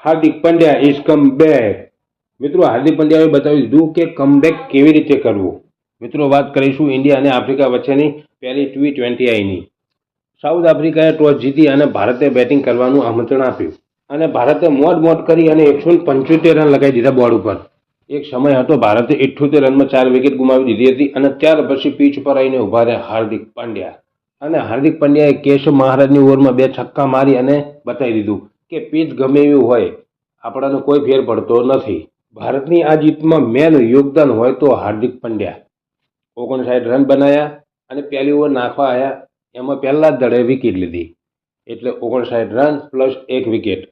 Hardik Pandya is come back. મિત્રો, હાર્દિક પંડ્યાએ બતાવી દીધું કે કમબેક કેવી રીતે કરવું. મિત્રો, વાત કરીશું ઇન્ડિયા અને આફ્રિકા વચ્ચેની પહેલી T20Iની. સાઉથ આફ્રિકાએ ટોસ જીતી અને ભારતે બેટિંગ કરવાનું આમંત્રણ આપ્યું અને ભારતે મોડ કરી અને 175 રન લગાવી દીધા બોર્ડ ઉપર. એક સમય હતો ભારતે 78 રનમાં 4 વિકેટ ગુમાવી દીધી હતી અને ત્યાર પછી પીચ ઉપર આવીને ઉભા રહ્યા હાર્દિક પંડ્યા. અને હાર્દિક પંડ્યાએ કેશવ મહારાજની ઓવરમાં 2 છક્કા મારી અને બતાવી દીધું કે પીચ ગમે એવી હોય, આપણાને કોઈ ફેર પડતો નથી. ભારતની આ જીતમાં મેન યોગદાન હોય તો હાર્દિક પંડ્યા. 59 રન બનાવ્યા અને પહેલી ઓવર નાખવા આવ્યા, એમાં પહેલા જ દડે વિકેટ લીધી, એટલે 59 રન પ્લસ 1 વિકેટ.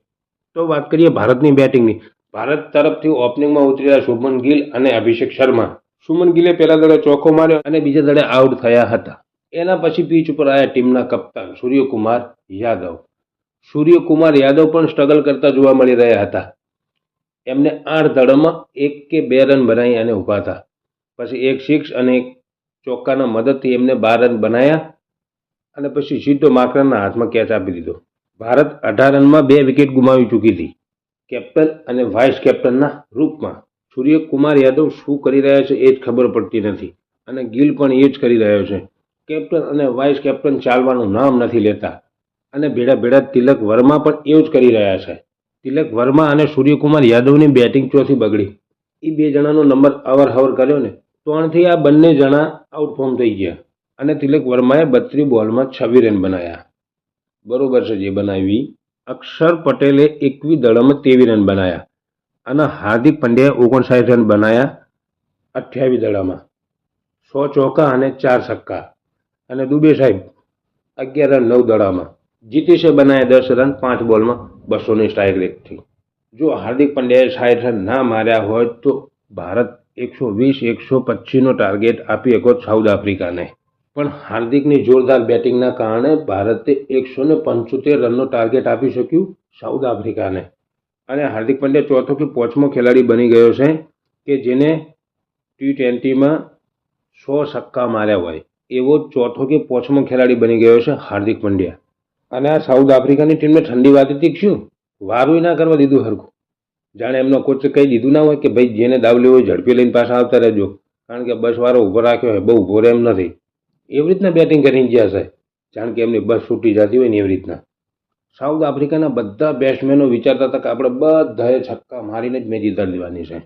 તો વાત કરીએ ભારતની બેટિંગની. ભારત તરફથી ઓપનિંગમાં ઉતર્યા શુભમન ગિલ અને અભિષેક શર્મા. શુભમન ગિલે પહેલા દડે ચોખ્ખો માર્યો અને બીજા દડે આઉટ થયા હતા. એના પછી પીચ ઉપર આવ્યા ટીમના કપ્તાન સૂર્યકુમાર યાદવ. સૂર્યકુમાર યાદવ પણ સ્ટ્રગલ કરતા જોવા મળી રહ્યા હતા. એમને 8 દડોમાં 1 કે 2 રન બનાવી અને ઊભા હતા. પછી એક 6 અને એક ચોક્કાના મદદથી એમને 12 રન બનાવ્યા અને પછી સીધો માકરણના હાથમાં કેચ આપી દીધો. ભારત 18 રનમાં 2 વિકેટ ગુમાવી ચૂકી હતી. કેપ્ટન અને વાઇસ કેપ્ટનના રૂપમાં સૂર્યકુમાર યાદવ શું કરી રહ્યા છે એ જ ખબર પડતી નથી અને ગિલ પણ એ જ કરી રહ્યો છે. કેપ્ટન અને વાઇસ કેપ્ટન ચાલવાનું નામ નથી લેતા અને ભેળા તિલક વર્મા પણ એવું જ કરી રહ્યા છે. તિલક વર્મા અને સૂર્યકુમાર યાદવની બેટિંગ ચોથી બગડી. એ 2 જણાનો નંબર અવર કર્યો ને, તો આનાથી આ બંને જણા આઉટફોર્મ થઈ ગયા અને તિલક વર્માએ 32 બોલમાં 26 રન બનાવ્યા. બરોબર છે જે બનાવી. અક્ષર પટેલે 21 દડોમાં 23 રન બનાવ્યા અને હાર્દિક પંડ્યાએ 59 રન બનાવ્યા 28 દડામાં, 100 ચોકા અને 4 છક્કા. અને દુબે સાહેબ 11 રન 9 દડામાં. જીતેશે બનાવ્યા 10 રન 5 બોલમાં 200ની સ્ટ્રાઇક રેટથી. જો હાર્દિક પંડ્યાએ 60 રન ના માર્યા હોય તો ભારત 120-125નો ટાર્ગેટ આપી શકો સાઉથ આફ્રિકાને. પણ હાર્દિકની જોરદાર બેટિંગના કારણે ભારતે 175 રનનો ટાર્ગેટ આપી શક્યું સાઉથ આફ્રિકાને. અને હાર્દિક પંડ્યા ચોથો કે પાંચમો ખેલાડી બની ગયો છે કે જેને T20માં 100 છક્કા માર્યા હોય. એવો ચોથો કે પાંચમો ખેલાડી બની ગયો છે હાર્દિક પંડ્યા. અને આ સાઉથ આફ્રિકાની ટીમને ઠંડી વાતી શું વારું ના કરવા દીધું હરખું. જાણે એમનો કોચ કહી દીધું ના હોય કે ભાઈ જેને દાવ લેવો હોય ઝડપી લઈને પાછા આવતા રહેજો, કારણ કે બસ વાળો ઊભો રાખ્યો હોય, બહુ ઊભો રહે એમ નથી. એવી રીતના બેટિંગ કરીને ગયા છે, જાણ કે એમની બસ છૂટી જતી હોય ને એવી રીતના. સાઉથ આફ્રિકાના બધા બેટ્સમેનો વિચારતા હતા કે આપણે બધાએ છક્કા મારીને જ મેચ જીતાડી દેવાની છે.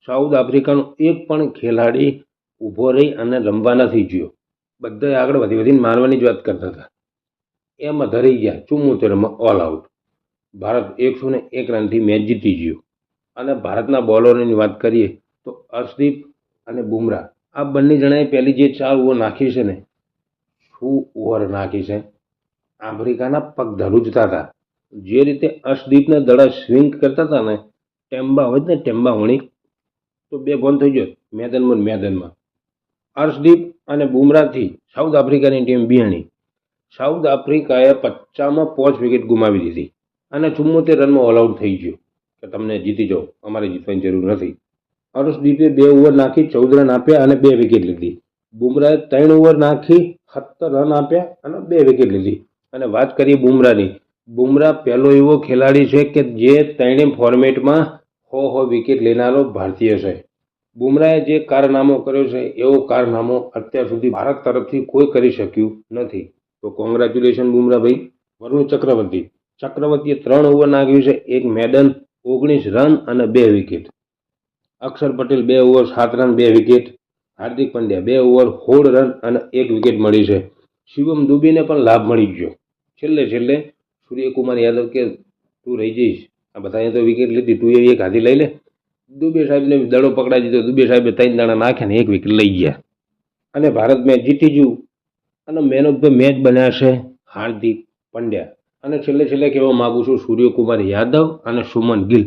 સાઉથ આફ્રિકાનો એક પણ ખેલાડી ઊભો રહી અને રમવા નથી ગયો. બધાએ આગળ વધીને મારવાની જ વાત કરતા હતા. એમાં ધરી ગયા 74માં ઓલ આઉટ. ભારત 101 રનથી મેચ જીતી ગયું. અને ભારતના બોલરોની વાત કરીએ તો અર્શદીપ અને બુમરાહ, આ બંને જણાએ પહેલી જે 4 ઓવર નાખી છે ને, શું ઓવર નાખી છે. આફ્રિકાના પગ ધ્રુજતા હતા. જે રીતે અર્શદીપના દડા સ્વિંગ કરતા હતા ને, ટેમ્બા હોય ને ટેમ્બા વણી, તો 2 બોલ થઈ ગયો મેદાનમાં. અર્શદીપ અને બુમરાહથી સાઉથ આફ્રિકાની ટીમ બિહાણી. સાઉથ આફ્રિકાએ 50માં 5 વિકેટ ગુમાવી દીધી અને 74 રનમાં ઓલ આઉટ થઈ ગયો કે તમને જીતી જાઓ, અમારે જીતવાની જરૂર નથી. અર્શદીપે 2 ઓવર નાખી 14 રન આપ્યા અને 2 વિકેટ લીધી. બુમરાહે 3 ઓવર નાખી 17 રન આપ્યા અને 2 વિકેટ લીધી. અને વાત કરીએ બુમરાહની. બુમરાહ પહેલો એવો ખેલાડી છે કે જે 3 ફોર્મેટમાં 100 વિકેટ લેનારો ભારતીય છે. બુમરાહે જે કારનામો કર્યો છે એવો કારનામો અત્યાર સુધી ભારત તરફથી કોઈ કરી શક્યું નથી. તો કોંગ્રેચ્યુલેશન બુમરાહ ભાઈ. વરુણ ચક્રવર્તીએ 3 ઓવર નાખ્યું છે, 1 મેડન, 19 રન અને 2 વિકેટ. અક્ષર Patel 2 over 7 run 2 wicket. Hardik Pandya 2 over 16 run અને 1 વિકેટ મળી છે. શિવમ દુબેને પણ લાભ મળી ગયો. છેલ્લે સૂર્યકુમાર યાદવ કે તું રહી જઈશ, આ બધાએ તો વિકેટ લીધી, તું એ એક હાથી લઈ લે. દુબે સાહેબને દડો પકડાઈ દીધો. દુબે સાહેબે 3 દાણા નાખ્યા ને 1 વિકેટ લઈ ગયા અને ભારત મેચ જીતી ગયું. અને મેન ઓફ ધ મેચ બન્યા છે હાર્દિક પંડ્યા. અને છેલ્લે કહેવા માગું છું સૂર્યકુમાર યાદવ અને શુભમન ગિલ,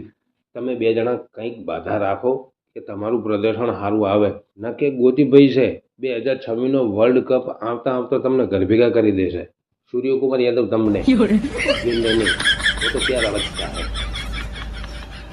તમે 2 જણા કંઈક બાધા રાખો કે તમારું પ્રદર્શન સારું આવે. ન કે ગોતીભાઈ છે 2026નો વર્લ્ડ કપ આવતા તમને ઘર ભેગા કરી દેશે. સૂર્યકુમાર યાદવ તમને ગિલ નહીં, એ તો પ્યારા બચ્ચા है.